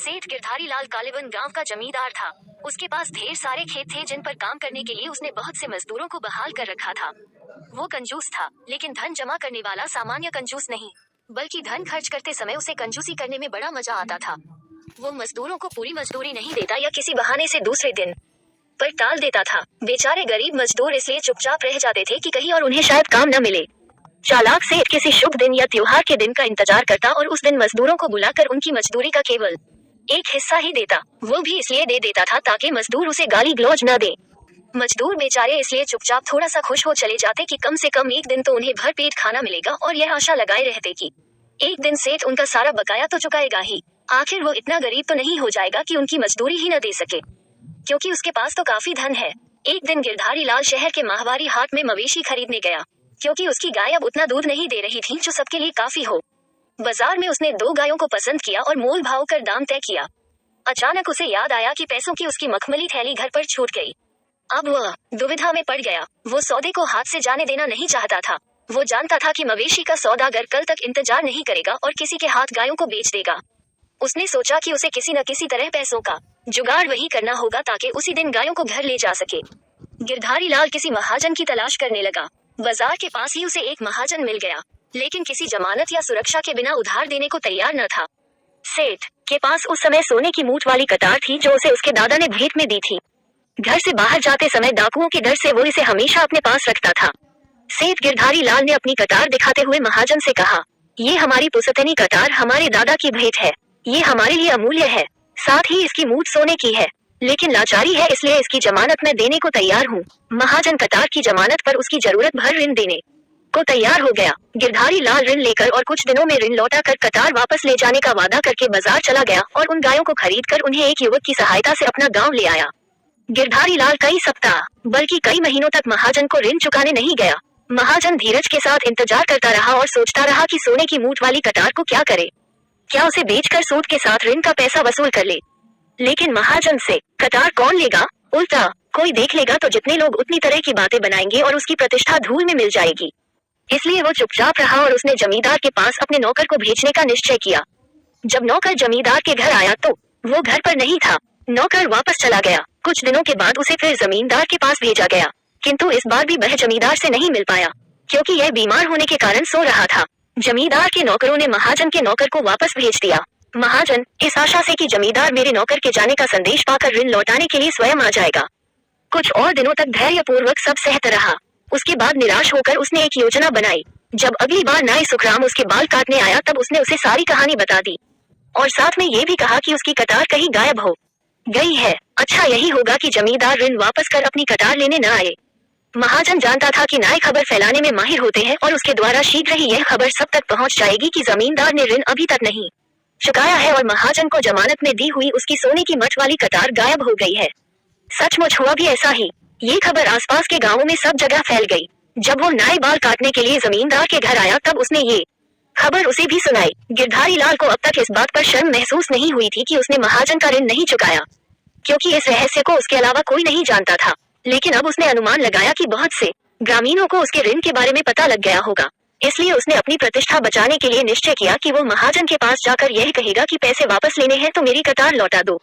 सेठ गिरधारी लाल कालीवन गांव का जमींदार था। उसके पास ढेर सारे खेत थे जिन पर काम करने के लिए उसने बहुत से मजदूरों को बहाल कर रखा था। वो कंजूस था, लेकिन धन जमा करने वाला सामान्य कंजूस नहीं, बल्कि धन खर्च करते समय उसे कंजूसी करने में बड़ा मजा आता था। वो मजदूरों को पूरी मजदूरी नहीं देता या किसी बहाने से दूसरे दिन पर टाल देता था। बेचारे गरीब मजदूर इसलिए चुपचाप रह जाते थे कि कहीं और उन्हें शायद काम न मिले। चालाक सेठ किसी शुभ दिन या त्योहार के दिन का इंतजार करता और उस दिन मजदूरों को बुलाकर उनकी मजदूरी का केवल एक हिस्सा ही देता। वो भी इसलिए दे देता था ताकि मजदूर उसे गाली गलौज न दे। मजदूर बेचारे इसलिए चुपचाप थोड़ा सा खुश हो चले जाते कि कम से कम एक दिन तो उन्हें भर पेट खाना मिलेगा, और यह आशा लगाए रहते कि एक दिन सेठ उनका सारा बकाया तो चुकाएगा ही। आखिर वो इतना गरीब तो नहीं हो जाएगा कि उनकी मजदूरी ही न दे सके, क्योंकि उसके पास तो काफी धन है। एक दिन गिरधारी लाल शहर के माहवारी हाट में मवेशी खरीदने गया, क्योंकि उसकी गाय अब उतना दूध नहीं दे रही थी जो सबके लिए काफी हो। बाजार में उसने 2 गायों को पसंद किया और मोल भाव कर दाम तय किया। अचानक उसे याद आया कि पैसों की उसकी मखमली थैली घर पर छूट गई। अब वह दुविधा में पड़ गया। वो सौदे को हाथ से जाने देना नहीं चाहता था। वो जानता था कि मवेशी का सौदागर कल तक इंतजार नहीं करेगा और किसी के हाथ गायों को बेच देगा। उसने सोचा कि उसे किसी न किसी तरह पैसों का जुगाड़ वही करना होगा ताकि उसी दिन गायों को घर ले जा सके। गिरधारी लाल किसी महाजन की तलाश करने लगा। बाजार के पास ही उसे एक महाजन मिल गया, लेकिन किसी जमानत या सुरक्षा के बिना उधार देने को तैयार न था। सेठ के पास उस समय सोने की मूठ वाली कतार थी जो उसे उसके दादा ने भेंट में दी थी। घर से बाहर जाते समय डाकुओं के डर से वो इसे हमेशा अपने पास रखता था। सेठ गिरधारी लाल ने अपनी कतार दिखाते हुए महाजन से कहा, ये हमारी पुश्तैनी कतार हमारे दादा की भेंट है। ये हमारे लिए अमूल्य है, साथ ही इसकी मूठ सोने की है, लेकिन लाचारी है इसलिए इसकी जमानत मैं देने को तैयार हूँ। महाजन कतार की जमानत पर उसकी जरूरत भर ऋण देने को तैयार हो गया। गिरधारी लाल ऋण लेकर और कुछ दिनों में ऋण लौटा कर कतार वापस ले जाने का वादा करके बाजार चला गया और उन गायों को खरीद कर उन्हें एक युवक की सहायता से अपना गाँव ले आया। गिरधारी लाल कई सप्ताह बल्कि कई महीनों तक महाजन को ऋण चुकाने नहीं गया। महाजन धीरज के साथ इंतजार करता रहा और सोचता रहा कि सोने की मूठ वाली कतार को क्या करे, क्या उसे बेचकर सूद के साथ ऋण का पैसा वसूल कर ले। लेकिन महाजन से कतार कौन लेगा, उल्टा कोई देख लेगा तो जितने लोग उतनी तरह की बातें बनाएंगे और उसकी प्रतिष्ठा धूल में मिल जाएगी। इसलिए वो चुपचाप रहा और उसने जमींदार के पास अपने नौकर को भेजने का निश्चय किया। जब नौकर जमींदार के घर आया तो वो घर पर नहीं था। नौकर वापस चला गया। कुछ दिनों के बाद उसे फिर जमींदार के पास भेजा गया, किंतु इस बार भी वह जमींदार से नहीं मिल पाया, क्योंकि यह बीमार होने के कारण सो रहा था। जमींदार के नौकरों ने महाजन के नौकर को वापस भेज दिया। महाजन इस आशा से कि जमींदार मेरे नौकर के जाने का संदेश पाकर ऋण लौटाने के लिए स्वयं आ जाएगा, कुछ और दिनों तक धैर्यपूर्वक सब सहता रहा। उसके बाद निराश होकर उसने एक योजना बनाई। जब अगली बार नाई सुखराम उसके बाल काटने आया तब उसने उसे सारी कहानी बता दी और साथ में ये भी कहा कि उसकी कतार कहीं गायब हो गई है। अच्छा यही होगा कि जमींदार ऋण वापस कर अपनी कतार लेने न आए। महाजन जानता था कि नाई खबर फैलाने में माहिर होते हैं और उसके द्वारा शीघ्र ही यह खबर सब तक पहुंच जाएगी कि जमींदार ने ऋण अभी तक नहीं चुकाया है और महाजन को जमानत में दी हुई उसकी सोने की मठ वाली कतार गायब हो गई है। सचमुच हुआ भी ऐसा ही। ये खबर आसपास के गांवों में सब जगह फैल गई। जब वो नाई बाल काटने के लिए जमींदार के घर आया तब उसने ये खबर उसे भी सुनाई। गिरधारी लाल को अब तक इस बात पर शर्म महसूस नहीं हुई थी कि उसने महाजन का ऋण नहीं चुकाया, क्योंकि इस रहस्य को उसके अलावा कोई नहीं जानता था। लेकिन अब उसने अनुमान लगाया कि बहुत से ग्रामीणों को उसके ऋण के बारे में पता लग गया होगा। इसलिए उसने अपनी प्रतिष्ठा बचाने के लिए निश्चय किया कि वो महाजन के पास जाकर यह कहेगा कि पैसे वापस लेने हैं तो मेरी कतार लौटा दो।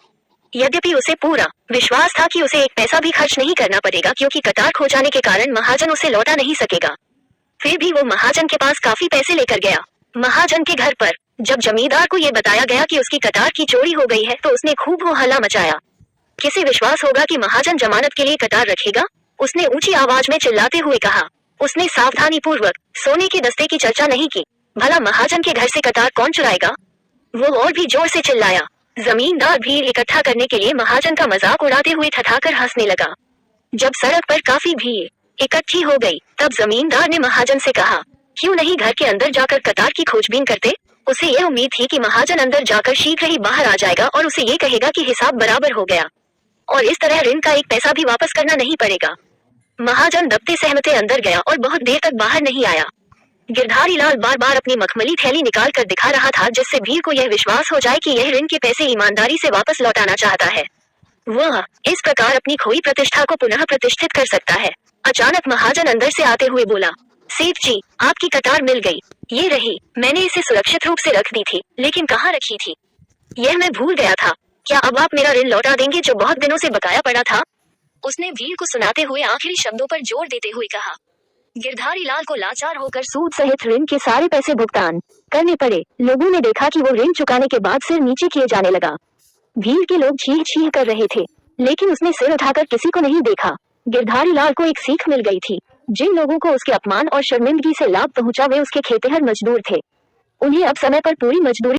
यद्यपि उसे पूरा विश्वास था कि उसे एक पैसा भी खर्च नहीं करना पड़ेगा, क्योंकि कतार खो जाने के कारण महाजन उसे लौटा नहीं सकेगा। फिर भी वो महाजन के पास काफी पैसे लेकर गया। महाजन के घर पर जब जमींदार को ये बताया गया कि उसकी कतार की चोरी हो गई है तो उसने खूब हो हल्ला मचाया। किसे विश्वास होगा कि महाजन जमानत के लिए कतार रखेगा? उसने ऊंची आवाज में चिल्लाते हुए कहा। उसने सावधानी पूर्वक सोने के दस्ते की चर्चा नहीं की। भला महाजन के घर से कतार कौन चुराएगा? वो और भी जोर से चिल्लाया। जमींदार भीड़ इकट्ठा करने के लिए महाजन का मजाक उड़ाते हुए ठठाकर हंसने लगा। जब सड़क पर काफी भीड़ इकट्ठी हो गई तब जमींदार ने महाजन से कहा, क्यों नहीं घर के अंदर जाकर कतार की खोजबीन करते? उसे यह उम्मीद थी कि महाजन अंदर जाकर शीघ्र ही बाहर आ जाएगा और उसे ये कहेगा कि हिसाब बराबर हो गया और इस तरह ऋण का एक पैसा भी वापस करना नहीं पड़ेगा। महाजन दबते सहमते अंदर गया और बहुत देर तक बाहर नहीं आया। गिरधारी लाल बार बार अपनी मखमली थैली निकाल कर दिखा रहा था, जिससे भीड़ को यह विश्वास हो जाए कि यह ऋण के पैसे ईमानदारी से वापस लौटाना चाहता है। वह इस प्रकार अपनी खोई प्रतिष्ठा को पुनः प्रतिष्ठित कर सकता है। अचानक महाजन अंदर से आते हुए बोला, सेठ जी, आपकी कतार मिल गई। ये रही। मैंने इसे सुरक्षित रूप से रख दी थी, लेकिन कहाँ रखी थी यह मैं भूल गया था। क्या अब आप मेरा ऋण लौटा देंगे जो बहुत दिनों से बकाया पड़ा था? उसने भील को सुनाते हुए आखिरी शब्दों पर जोर देते हुए कहा। गिरधारी लाल को लाचार होकर सूद सहित ऋण के सारे पैसे भुगतान करने पड़े। लोगों ने देखा कि वो ऋण चुकाने के बाद सिर नीचे किए जाने लगा। भील के लोग चीख चीख कर रहे थे, लेकिन उसने सिर उठाकर किसी को नहीं देखा। गिरधारी लाल को एक सीख मिल गई थी। जिन लोगों को उसके अपमान और शर्मिंदगी से लाभ पहुंचा वे उसके खेतिहर मजदूर थे। उन्हें अब समय पर पूरी मजदूरी